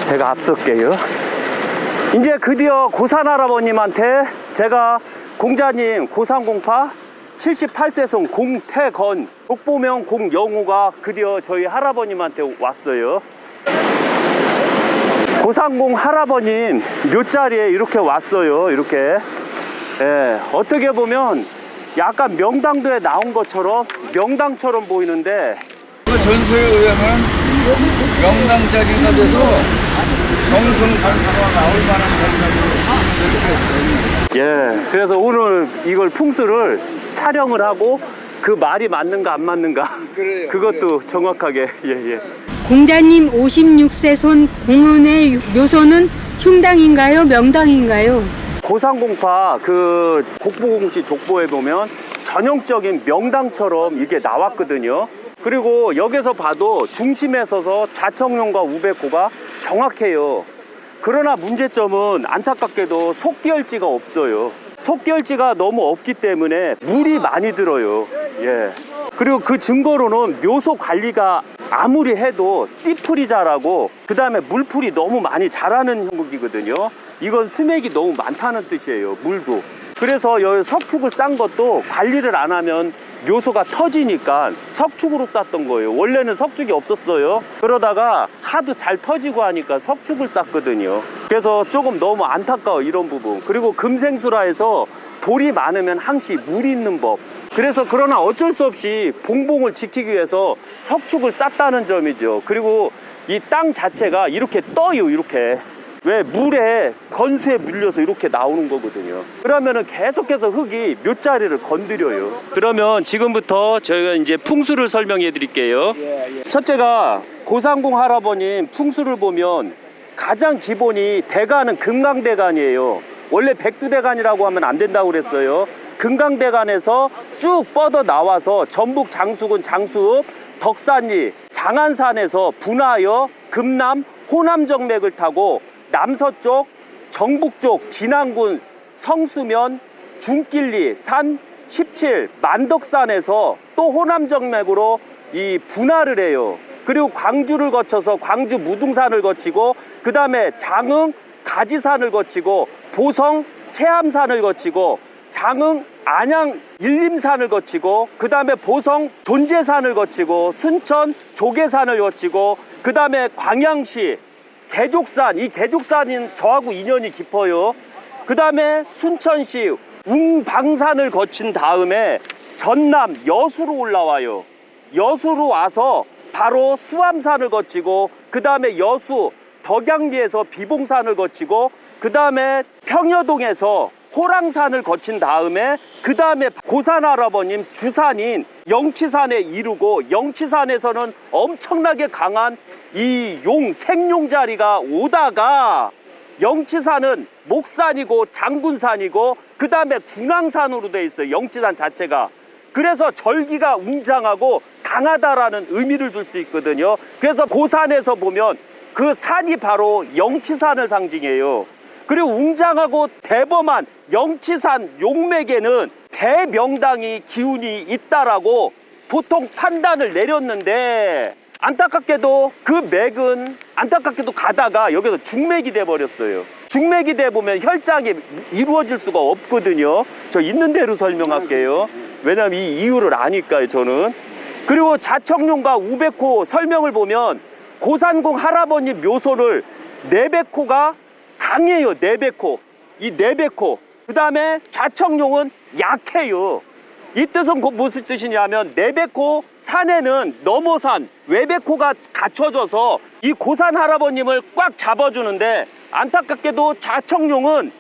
제가 앞설게요. 이제 드디어 고산 할아버님한테 제가 공자님 고산공파 78세손 공태건 독보명 공영우가 드디어 저희 할아버님한테 왔어요. 고산공 할아버님 묘자리에 이렇게 왔어요. 이렇게. 예, 어떻게 보면 약간 명당도에 나온 것처럼 명당처럼 보이는데, 그 전서에 의하면 명당 자리가 돼서 정성 관사가 나올 만한 자리가 되었어요. 예, 그래서 오늘 이걸 풍수를 촬영을 하고 그 말이 맞는가 안 맞는가 그래요, 그것도 정확하게. 예. 공자님 56세 손 공은의 묘소는 흉당인가요? 명당인가요? 고산공파 그 곡보공시 족보에 보면 전형적인 명당처럼 이게 나왔거든요. 그리고 여기서 봐도 중심에 서서 좌청룡과 우백호가 정확해요. 그러나 문제점은 안타깝게도 속기열지가 없어요. 속기열지가 너무 없기 때문에 물이 많이 들어요. 예. 그리고 그 증거로는 묘소 관리가 아무리 해도 띠풀이 자라고 그 다음에 물풀이 너무 많이 자라는 형국이거든요. 이건 수맥이 너무 많다는 뜻이에요. 물도. 그래서 여기 석축을 싼 것도 관리를 안 하면 묘소가 터지니까 석축으로 쌌던 거예요. 원래는 석축이 없었어요. 그러다가 하도 잘 터지고 하니까 석축을 쌌거든요. 그래서 조금 너무 안타까워, 이런 부분. 그리고 금생수라 해서 돌이 많으면 항시 물이 있는 법. 그래서 그러나 어쩔 수 없이 봉봉을 지키기 위해서 석축을 쌌다는 점이죠. 그리고 이 땅 자체가 이렇게 떠요. 이렇게. 왜? 물에 건수에 물려서 이렇게 나오는 거거든요. 그러면은 계속해서 흙이 묘자리를 건드려요. 그러면 지금부터 저희가 이제 풍수를 설명해 드릴게요. 첫째가 고산공 할아버님 풍수를 보면 가장 기본이 대간은 금강대간이에요. 원래 백두대간이라고 하면 안 된다고 그랬어요. 금강대간에서 쭉 뻗어 나와서 전북 장수군 장수읍 덕산리 장안산에서 분하여 금남 호남정맥을 타고 남서쪽 정북쪽 진안군 성수면 중길리 산 17 만덕산에서 또 호남정맥으로 이 분하를 해요. 그리고 광주를 거쳐서 광주 무등산을 거치고 그 다음에 장흥 가지산을 거치고 보성 체암산을 거치고 장흥 안양 일림산을 거치고 그 다음에 보성 존재산을 거치고 순천 조계산을 거치고 그 다음에 광양시 개족산, 이 개족산인 저하고 인연이 깊어요. 그 다음에 순천시 웅방산을 거친 다음에 전남 여수로 올라와요. 여수로 와서 바로 수암산을 거치고 그 다음에 여수 덕양리에서 비봉산을 거치고 그 다음에 평여동에서 호랑산을 거친 다음에 그 다음에 고산 할아버님 주산인 영치산에 이르고 영치산에서는 엄청나게 강한 이 생룡자리가 오다가 영치산은 목산이고 장군산이고 그 다음에 군왕산으로 돼 있어요. 영치산 자체가. 그래서 절기가 웅장하고 강하다라는 의미를 둘 수 있거든요. 그래서 고산에서 보면 그 산이 바로 영치산을 상징해요. 그리고 웅장하고 대범한 영치산 용맥에는 대명당이 기운이 있다라고 보통 판단을 내렸는데, 안타깝게도 그 맥은 안타깝게도 가다가 여기서 중맥이 돼 버렸어요. 중맥이 돼 보면 혈장이 이루어질 수가 없거든요. 저 있는 대로 설명할게요. 왜냐면 이 이유를 아니까요, 저는. 그리고 자청룡과 우백호 설명을 보면 고산공 할아버님 묘소를 내백호가 강해요. 내백호. 이 내백호. 그 다음에 좌청룡은 약해요. 이 뜻은 무슨 뜻이냐면 내백호 산에는 너머산 외백호가 갖춰져서 이 고산 할아버님을 꽉 잡아주는데, 안타깝게도 좌청룡은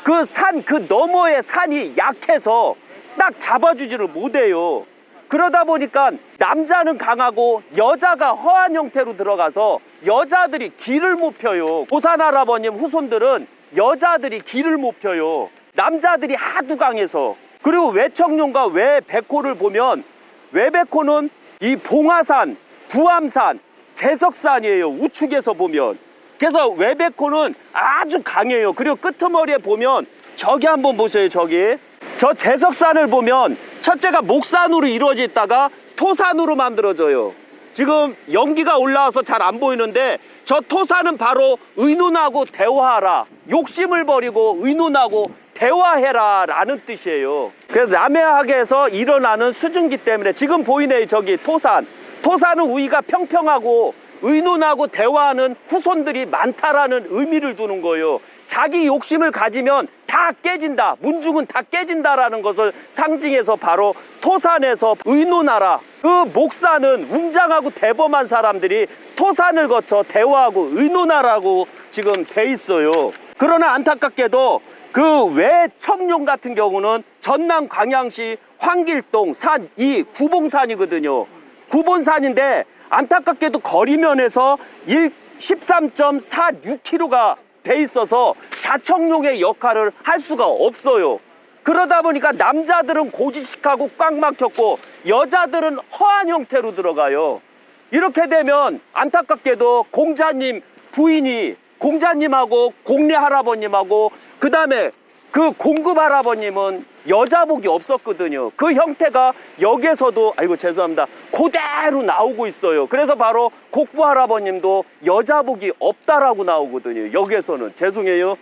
그 산 그 너머의 산이 약해서 딱 잡아주지를 못해요. 그러다 보니까 남자는 강하고 여자가 허한 형태로 들어가서 여자들이 길을 못 펴요. 고산 할아버님 후손들은 여자들이 길을 못 펴요. 남자들이 하도 강해서. 그리고 외청룡과 외백호를 보면 외백호는 이 봉화산, 부암산, 제석산이에요. 우측에서 보면. 그래서 외백호는 아주 강해요. 그리고 끄트머리에 보면 저기 한번 보세요. 저기. 저 제석산을 보면 첫째가 목산으로 이루어져 있다가 토산으로 만들어져요. 지금 연기가 올라와서 잘 안 보이는데 저 토사는 바로 의논하고 대화하라, 욕심을 버리고 의논하고 대화해라 라는 뜻이에요. 그래서 남해학에서 일어나는 수증기 때문에 지금 보이네요. 저기 토산은 우리가 평평하고 의논하고 대화하는 후손들이 많다라는 의미를 두는 거예요. 자기 욕심을 가지면 다 깨진다, 문중은 다 깨진다라는 것을 상징해서 바로 토산에서 의논하라. 그 목사는 웅장하고 대범한 사람들이 토산을 거쳐 대화하고 의논하라고 지금 돼 있어요. 그러나 안타깝게도 그 외 청룡 같은 경우는 전남 광양시 황길동 산 이 구봉산이거든요. 구봉산인데 안타깝게도 거리면에서 13.46km가 돼 있어서 자청룡의 역할을 할 수가 없어요. 그러다 보니까 남자들은 고지식하고 꽉 막혔고 여자들은 허한 형태로 들어가요. 이렇게 되면 안타깝게도 공자님 부인이 공자님하고 공례 할아버님하고 그 다음에 그 공급 할아버님은 여자복이 없었거든요. 그 형태가 여기에서도 아이고 죄송합니다 그대로 나오고 있어요. 그래서 바로 곡부 할아버님도 여자복이 없다라고 나오거든요. 여기에서는 죄송해요.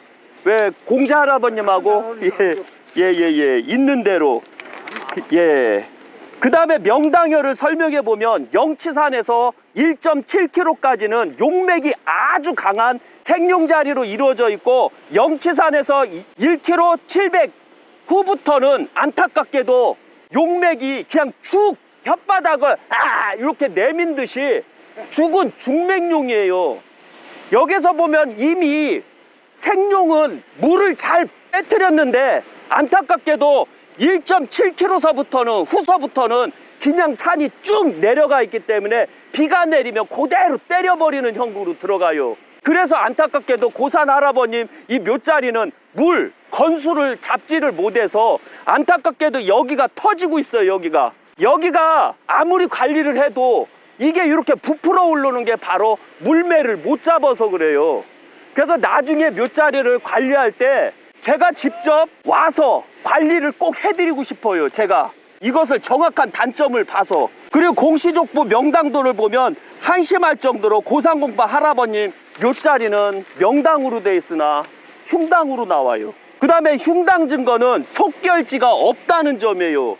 왜 공자 할아버님하고 있는 대로 그 다음에 명당혈을 설명해 보면 영치산에서 1.7km까지는 용맥이 아주 강한 생룡자리로 이루어져 있고 영치산에서 1km 700 후부터는 안타깝게도 용맥이 그냥 쭉 혓바닥을 이렇게 내민 듯이 죽은 중맥룡이에요. 여기서 보면 이미 생룡은 물을 잘 빼뜨렸는데 안타깝게도 1.7km서부터는 후서부터는 그냥 산이 쭉 내려가 있기 때문에 비가 내리면 그대로 때려버리는 형국으로 들어가요. 그래서 안타깝게도 고산 할아버님 이 묘자리는 물, 건수를 잡지를 못해서 안타깝게도 여기가 터지고 있어요. 여기가 아무리 관리를 해도 이게 이렇게 부풀어 오르는 게 바로 물매를 못 잡아서 그래요. 그래서 나중에 묘자리를 관리할 때 제가 직접 와서 관리를 꼭 해드리고 싶어요. 제가 이것을 정확한 단점을 봐서. 그리고 공시족부 명당도를 보면 한심할 정도로 고상공파 할아버님 묘자리는 명당으로 돼 있으나 흉당으로 나와요. 그 다음에 흉당 증거는 속결지가 없다는 점이에요.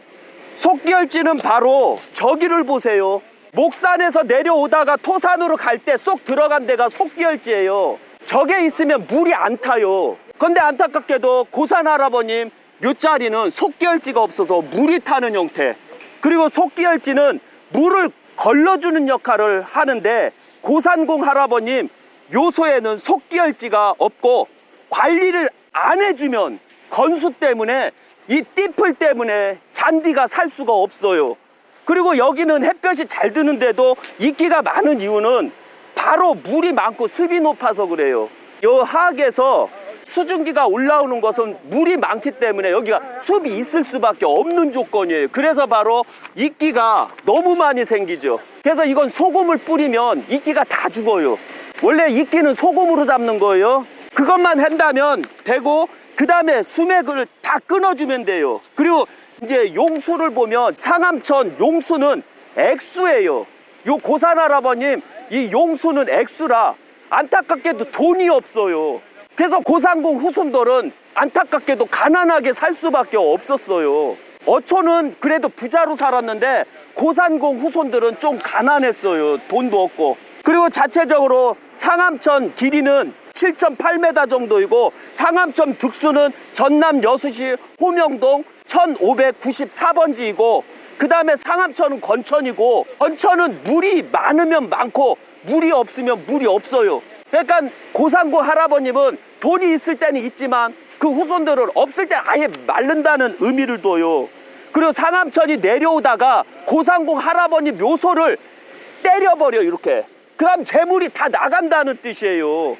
속결지는 바로 저기를 보세요. 목산에서 내려오다가 토산으로 갈 때 쏙 들어간 데가 속결지예요. 저게 있으면 물이 안 타요. 근데 안타깝게도 고산 할아버님 묘자리는 속기혈지가 없어서 물이 타는 형태. 그리고 속기혈지는 물을 걸러주는 역할을 하는데 고산공 할아버님 묘소에는 속기혈지가 없고 관리를 안 해주면 건수 때문에 이 띠풀 때문에 잔디가 살 수가 없어요. 그리고 여기는 햇볕이 잘 드는데도 이끼가 많은 이유는 바로 물이 많고 습이 높아서 그래요. 이 하악에서 수증기가 올라오는 것은 물이 많기 때문에 여기가 습이 있을 수밖에 없는 조건이에요. 그래서 바로 이끼가 너무 많이 생기죠. 그래서 이건 소금을 뿌리면 이끼가 다 죽어요. 원래 이끼는 소금으로 잡는 거예요. 그것만 한다면 되고 그 다음에 수맥을 다 끊어주면 돼요. 그리고 이제 용수를 보면 상암천 용수는 액수예요. 요 고산 할아버님 이 용수는 액수라 안타깝게도 돈이 없어요. 그래서 고상공 후손들은 안타깝게도 가난하게 살 수밖에 없었어요. 어촌은 그래도 부자로 살았는데 고산공 후손들은 좀 가난했어요. 돈도 없고. 그리고 자체적으로 상암천 길이는 7.8m 정도이고 상암천 득수는 전남 여수시 호명동 1594번지이고 그 다음에 상암천은 건천이고 건천은 물이 많으면 많고 물이 없으면 물이 없어요. 그러니까 고상고 할아버님은 돈이 있을 때는 있지만 그 후손들은 없을 때 아예 마른다는 의미를 둬요. 그리고 상암천이 내려오다가 고상공 할아버님 묘소를 때려버려 이렇게. 그럼 재물이 다 나간다는 뜻이에요.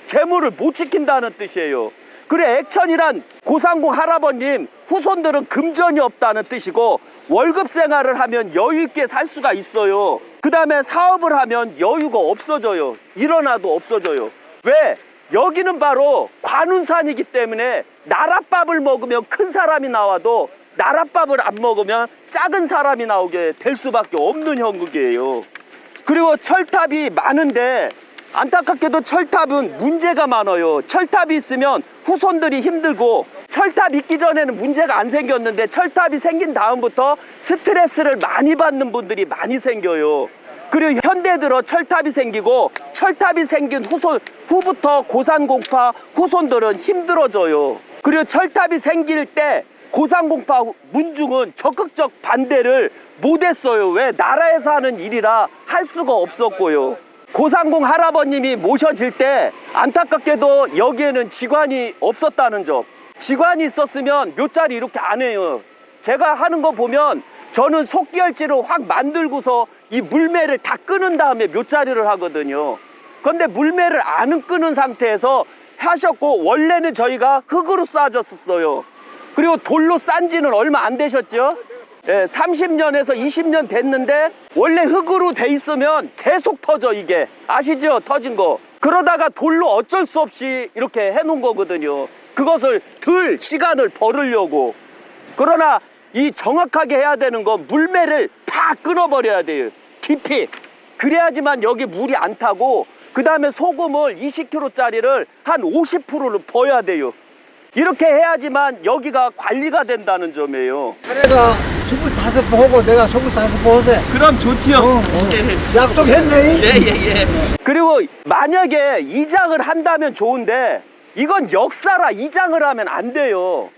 재물을 못 지킨다는 뜻이에요. 그래 액천이란 고상공 할아버님 후손들은 금전이 없다는 뜻이고 월급 생활을 하면 여유 있게 살 수가 있어요. 그 다음에 사업을 하면 여유가 없어져요. 일어나도 없어져요. 왜? 여기는 바로 관운산이기 때문에 나랏밥을 먹으면 큰 사람이 나와도 나랏밥을 안 먹으면 작은 사람이 나오게 될 수밖에 없는 형국이에요. 그리고 철탑이 많은데 안타깝게도 철탑은 문제가 많아요. 철탑이 있으면 후손들이 힘들고, 철탑 있기 전에는 문제가 안 생겼는데 철탑이 생긴 다음부터 스트레스를 많이 받는 분들이 많이 생겨요. 그리고 현대 들어 철탑이 생기고, 철탑이 생긴 후부터 고산공파 후손들은 힘들어져요. 그리고 철탑이 생길 때 고산공파 문중은 적극적 반대를 못했어요. 왜? 나라에서 하는 일이라 할 수가 없었고요. 고상공 할아버님이 모셔질 때 안타깝게도 여기에는 지관이 없었다는 점. 지관이 있었으면 묘자리 이렇게 안 해요. 제가 하는 거 보면 저는 속기열지를 확 만들고서 이 물매를 다 끄는 다음에 묘자리를 하거든요. 근데 물매를 안 끄는 상태에서 하셨고, 원래는 저희가 흙으로 쌓아줬었어요. 그리고 돌로 싼 지는 얼마 안 되셨죠? 예, 30년에서 20년 됐는데 원래 흙으로 돼 있으면 계속 터져. 이게 아시죠? 터진 거. 그러다가 돌로 어쩔 수 없이 이렇게 해놓은 거거든요. 그것을 덜 시간을 벌으려고. 그러나 이 정확하게 해야 되는 건 물매를 팍 끊어버려야 돼요. 깊이. 그래야지만 여기 물이 안 타고, 그 다음에 소금을 20kg짜리를 한 50%를 버야 돼요. 이렇게 해야지만 여기가 관리가 된다는 점이에요. 내가 25번 하고 내가 25번 하세. 그럼 좋지요. 약속했네. 그리고 만약에 이장을 한다면 좋은데, 이건 역사라 이장을 하면 안 돼요.